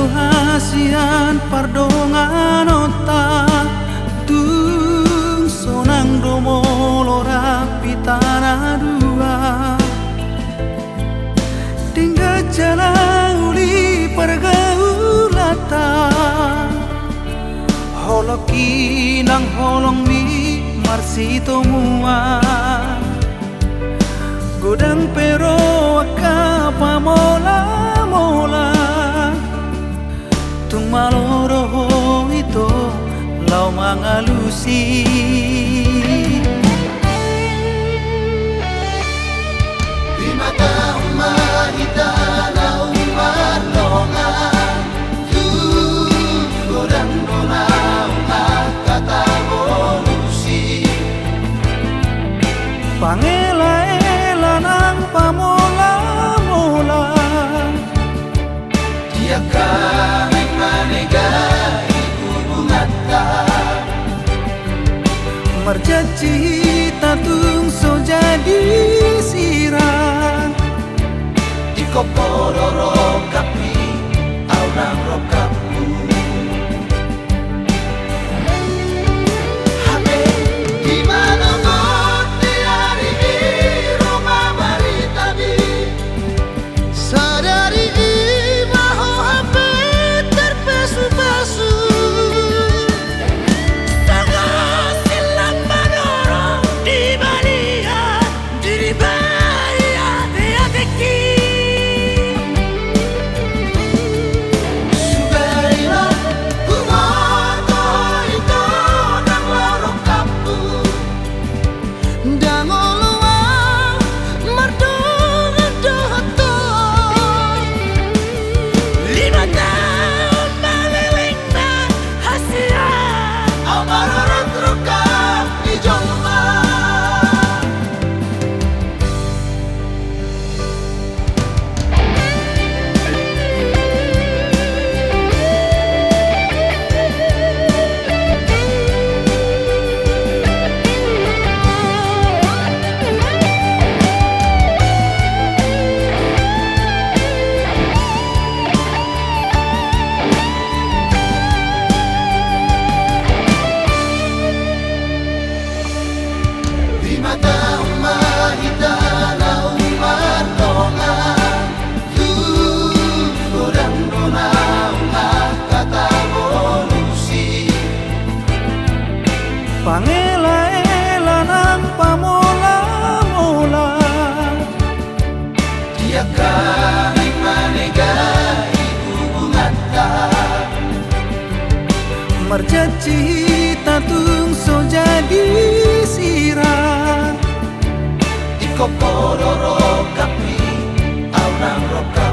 Hasian pardongan ota tung sonang domolo rapi tanah dua tinggal jalan uli pergaulata holoki nang holong mi marsito mua godang pero akapa mola tung maloroho itu lau mangalusi di mata umat kita lau marlongan godang dona umat kata bolusi pangela-ela nang pamola-mola dia kan merjanji tatung so jadi sirang di koporo kapi orang rokapu habe di mana di hari rumah barita bi sadari maho habe terpesu-pesu pangela-ela nang pamola-mola dia kan manega ibu bungata merjanji tatung so jadi sirang di koporo kapi orang roka